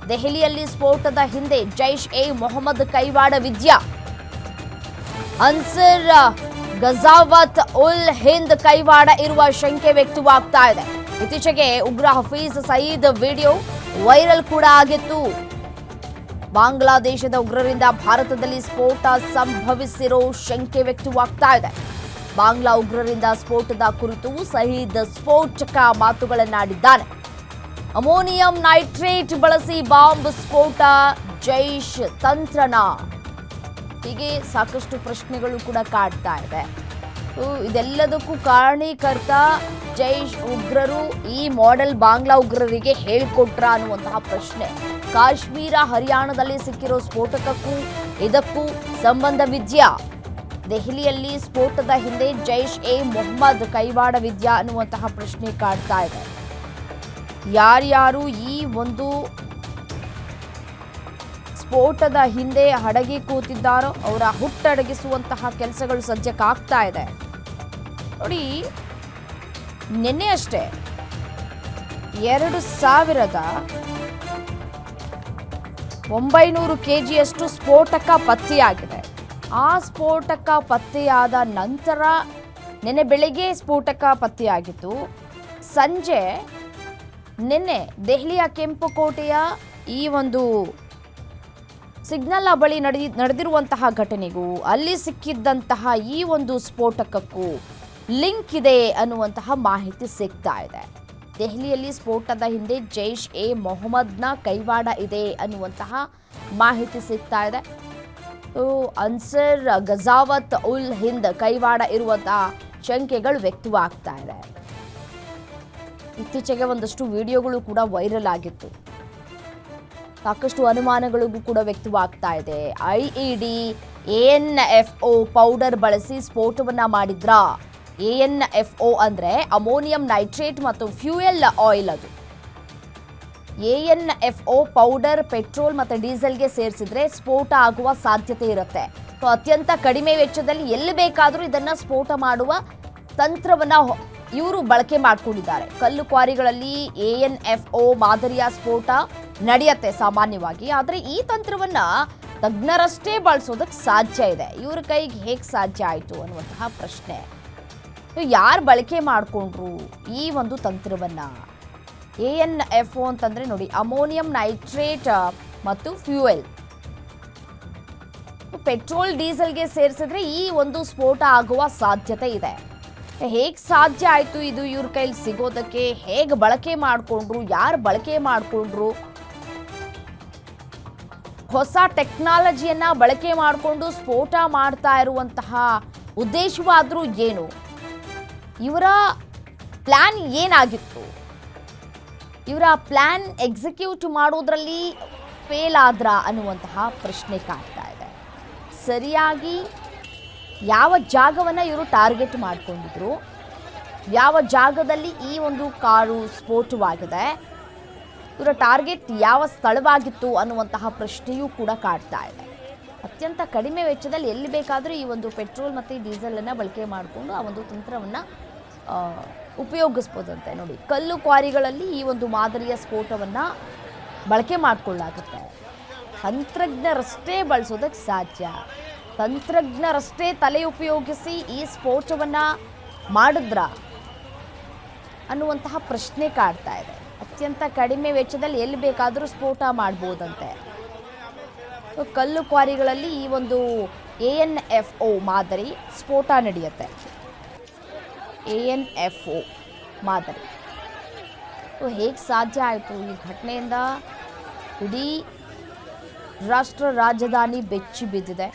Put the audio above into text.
ದೆಹಲಿಯಲ್ಲಿ ಸ್ಫೋಟದ ಹಿಂದೆ ಜೈಷ್ ಎ ಮೊಹಮ್ಮದ್ ಕೈವಾಡ ವಿದ್ಯಾ, ಅನ್ಸರ್ ಗಜಾವತ್ ಉಲ್ ಹಿಂದ್ ಕೈವಾಡ ಇರುವ ಶಂಕೆ ವ್ಯಕ್ತವಾಗ್ತಾ ಇದೆ. ಇತ್ತೀಚೆಗೆ ಉಗ್ರ ಹಫೀಜ್ ಸಯೀದ್ ವಿಡಿಯೋ ವೈರಲ್ ಕೂಡ ಆಗಿತ್ತು. ಬಾಂಗ್ಲಾದೇಶದ ಉಗ್ರರಿಂದ ಭಾರತದಲ್ಲಿ ಸ್ಫೋಟ ಸಂಭವಿಸಿರೋ ಶಂಕೆ ವ್ಯಕ್ತವಾಗ್ತಾ ಇದೆ. ಬಾಂಗ್ಲಾ ಉಗ್ರರಿಂದ ಸ್ಫೋಟದ ಕುರಿತು ಸಯೀದ್ ಸ್ಫೋಟಕ ಮಾತುಗಳನ್ನಾಡಿದ್ದಾನೆ. ಅಮೋನಿಯಂ ನೈಟ್ರೇಟ್ ಬಳಸಿ ಬಾಂಬ್ ಸ್ಫೋಟ, ಜೈಷ್ ತಂತ್ರನ, ಹೀಗೆ ಸಾಕಷ್ಟು ಪ್ರಶ್ನೆಗಳು ಕೂಡ ಕಾಡ್ತಾ ಇದೆ. ಇದೆಲ್ಲದಕ್ಕೂ ಕಾರಣೀಕರ್ತ ಜೈಷ್ ಉಗ್ರರು ಈ ಮಾಡೆಲ್ ಬಾಂಗ್ಲಾ ಉಗ್ರರಿಗೆ ಹೇಳಿಕೊಟ್ರ ಅನ್ನುವಂತಹ ಪ್ರಶ್ನೆ. ಕಾಶ್ಮೀರ ಹರಿಯಾಣದಲ್ಲಿ ಸಿಕ್ಕಿರೋ ಸ್ಫೋಟಕಕ್ಕೂ ಇದಕ್ಕೂ ಸಂಬಂಧವಿದ್ಯಾ? ದೆಹಲಿಯಲ್ಲಿ ಸ್ಫೋಟದ ಹಿಂದೆ ಜೈಷ್ ಎ ಮೊಹಮ್ಮದ್ ಕೈವಾಡ ವಿದ್ಯಾ ಅನ್ನುವಂತಹ ಪ್ರಶ್ನೆ ಕಾಡ್ತಾ ಇದೆ. ಯಾರ್ಯಾರು ಈ ಒಂದು ಸ್ಫೋಟದ ಹಿಂದೆ ಅಡಗಿ ಕೂತಿದ್ದಾರೋ ಅವರ ಹುಟ್ಟಡಗಿಸುವಂತಹ ಕೆಲಸಗಳು ಸದ್ಯಕ್ಕಾಗ್ತಾ ಇದೆ. ನೋಡಿ, ನಿನ್ನೆ ಅಷ್ಟೇ 2900 kgಯಷ್ಟು ಸ್ಫೋಟಕ ಪತ್ತೆಯಾಗಿದೆ. ಆ ಸ್ಫೋಟಕ ಪತ್ತೆಯಾದ ನಂತರ ನಿನ್ನೆ ಬೆಳಗ್ಗೆ ಸ್ಫೋಟಕ ಪತ್ತೆಯಾಗಿತ್ತು. ಸಂಜೆ ನಿನ್ನೆ ದೆಹಲಿಯ ಕೆಂಪುಕೋಟೆಯ ಈ ಒಂದು ಸಿಗ್ನಲ್ ಬಳಿ ನಡೆದಿರುವಂತಹ ಘಟನೆಗೂ ಅಲ್ಲಿ ಸಿಕ್ಕಿದ್ದಂತಹ ಈ ಒಂದು ಸ್ಫೋಟಕಕ್ಕೂ ಲಿಂಕ್ ಇದೆ ಅನ್ನುವಂತಹ ಮಾಹಿತಿ ಸಿಗ್ತಾ ಇದೆ. ದೆಹಲಿಯಲ್ಲಿ ಸ್ಫೋಟದ ಹಿಂದೆ ಜೈಷ್ ಎ ಮೊಹಮ್ಮದ್ನ ಕೈವಾಡ ಇದೆ ಅನ್ನುವಂತಹ ಮಾಹಿತಿ ಸಿಗ್ತಾ ಇದೆ. ಅನ್ಸರ್ ಗಜಾವತ್ ಉಲ್ ಹಿಂದ್ ಕೈವಾಡ ಇರುವಂತಹ ಶಂಕೆಗಳು ವ್ಯಕ್ತವಾಗ್ತಾ ಇದೆ. ಇತ್ತೀಚೆಗೆ ಒಂದಷ್ಟು ವಿಡಿಯೋಗಳು ಕೂಡ ವೈರಲ್ ಆಗಿತ್ತು. ಸಾಕಷ್ಟು ಅನುಮಾನಗಳಿಗೂ ಕೂಡ ವ್ಯಕ್ತವಾಗ್ತಾ ಇದೆ. ಐಇಡಿ, ANFO ಪೌಡರ್ ಬಳಸಿ ಸ್ಫೋಟವನ್ನ ಮಾಡಿದ್ರಾ? ANFO ಅಂದ್ರೆ ಅಮೋನಿಯಂ ನೈಟ್ರೇಟ್ ಮತ್ತು ಫ್ಯೂಯಲ್ ಆಯಿಲ್. ಅದು ANFO ಪೌಡರ್ ಪೆಟ್ರೋಲ್ ಮತ್ತು ಡೀಸೆಲ್ಗೆ ಸೇರಿಸಿದ್ರೆ ಸ್ಫೋಟ ಆಗುವ ಸಾಧ್ಯತೆ ಇರುತ್ತೆ. ಸೊ ಅತ್ಯಂತ ಕಡಿಮೆ ವೆಚ್ಚದಲ್ಲಿ ಎಲ್ಲಿ ಬೇಕಾದರೂ ಇದನ್ನ ಸ್ಫೋಟ ಮಾಡುವ ತಂತ್ರವನ್ನ ಇವರು ಬಳಕೆ ಮಾಡಿಕೊಂಡಿದ್ದಾರೆ. ಕಲ್ಲು ಕ್ವಾರಿಗಳಲ್ಲಿ ANFO ಮಾದರಿಯ ಸ್ಫೋಟ ನಡೆಯುತ್ತೆ ಸಾಮಾನ್ಯವಾಗಿ. ಆದರೆ ಈ ತಂತ್ರವನ್ನ ತಜ್ಞರಷ್ಟೇ ಬಳಸೋದಕ್ಕೆ ಸಾಧ್ಯ ಇದೆ. ಇವ್ರ ಕೈಗೆ ಹೇಗೆ ಸಾಧ್ಯ ಆಯಿತು ಅನ್ನುವಂತಹ ಪ್ರಶ್ನೆ. ಯಾರು ಬಳಕೆ ಮಾಡಿಕೊಂಡ್ರು ಈ ಒಂದು ತಂತ್ರವನ್ನ? ANFO ಅಂತಂದ್ರೆ ನೋಡಿ, ಅಮೋನಿಯಂ ನೈಟ್ರೇಟ್ ಮತ್ತು ಫ್ಯೂಯಲ್. ಪೆಟ್ರೋಲ್ ಡೀಸೆಲ್ಗೆ ಸೇರಿಸಿದ್ರೆ ಈ ಒಂದು ಸ್ಫೋಟ ಆಗುವ ಸಾಧ್ಯತೆ ಇದೆ. ಹೇಗೆ ಸಾಧ್ಯ ಆಯಿತು ಇದು ಇವ್ರ ಕೈಲಿ ಸಿಗೋದಕ್ಕೆ? ಹೇಗೆ ಬಳಕೆ ಮಾಡಿಕೊಂಡ್ರು? ಯಾರು ಬಳಕೆ ಮಾಡಿಕೊಂಡ್ರು? ಹೊಸ ಟೆಕ್ನಾಲಜಿಯನ್ನ ಬಳಕೆ ಮಾಡಿಕೊಂಡು ಸ್ಫೋಟ ಮಾಡ್ತಾ ಇರುವಂತಹ ಉದ್ದೇಶವಾದ್ರೂ ಏನು? ಇವರ ಪ್ಲಾನ್ ಏನಾಗಿತ್ತು? ಇವರ ಪ್ಲಾನ್ ಎಕ್ಸಿಕ್ಯೂಟ್ ಮಾಡೋದ್ರಲ್ಲಿ ಫೇಲ್ ಆದ್ರ ಅನ್ನುವಂತಹ ಪ್ರಶ್ನೆ ಕಾಡ್ತಾ ಇದೆ. ಸರಿಯಾಗಿ ಯಾವ ಜಾಗವನ್ನು ಇವರು ಟಾರ್ಗೆಟ್ ಮಾಡಿಕೊಂಡಿದ್ರು, ಯಾವ ಜಾಗದಲ್ಲಿ ಈ ಒಂದು ಕಾರು ಸ್ಫೋಟವಾಗಿದೆ, ಇವರ ಟಾರ್ಗೆಟ್ ಯಾವ ಸ್ಥಳವಾಗಿತ್ತು ಅನ್ನುವಂತಹ ಪ್ರಶ್ನೆಯೂ ಕೂಡ ಕಾಡ್ತಾ ಇದೆ. ಅತ್ಯಂತ ಕಡಿಮೆ ವೆಚ್ಚದಲ್ಲಿ ಎಲ್ಲಿ ಬೇಕಾದರೂ ಈ ಒಂದು ಪೆಟ್ರೋಲ್ ಮತ್ತು ಡೀಸೆಲನ್ನು ಬಳಕೆ ಮಾಡಿಕೊಂಡು ಆ ಒಂದು ತಂತ್ರವನ್ನು ಉಪಯೋಗಿಸ್ಬೋದಂತೆ. ನೋಡಿ, ಕಲ್ಲು ಕ್ವಾರಿಗಳಲ್ಲಿ ಈ ಒಂದು ಮಾದರಿಯ ಸ್ಫೋಟವನ್ನು ಬಳಕೆ ಮಾಡಿಕೊಳ್ಳಾಗುತ್ತೆ. ತಂತ್ರಜ್ಞರಷ್ಟೇ ಬಳಸೋದಕ್ಕೆ ಸಾಧ್ಯ. ತಂತ್ರಜ್ಞರಷ್ಟೇ ತಲೆ ಉಪಯೋಗಿಸಿ ಈ ಸ್ಫೋಟವನ್ನು ಮಾಡಿದ್ರ ಅನ್ನುವಂತಹ ಪ್ರಶ್ನೆ ಕಾಡ್ತಾ ಇದೆ. ಅತ್ಯಂತ ಕಡಿಮೆ ವೆಚ್ಚದಲ್ಲಿ ಎಲ್ಲಿ ಬೇಕಾದರೂ ಸ್ಫೋಟ ಮಾಡ್ಬೋದಂತೆ. ಕಲ್ಲು ಕ್ವಾರಿಗಳಲ್ಲಿ ಈ ಒಂದು ANFO ಮಾದರಿ ಸ್ಫೋಟ ನಡೆಯುತ್ತೆ. ANFO ಮಾದರಿ ಹೇಗೆ ಸಾಧ್ಯ ಆಯಿತು? ಈ ಘಟನೆಯಿಂದ ಇಡೀ ರಾಷ್ಟ್ರ ರಾಜಧಾನಿ ಬೆಚ್ಚಿ ಬಿದ್ದಿದೆ.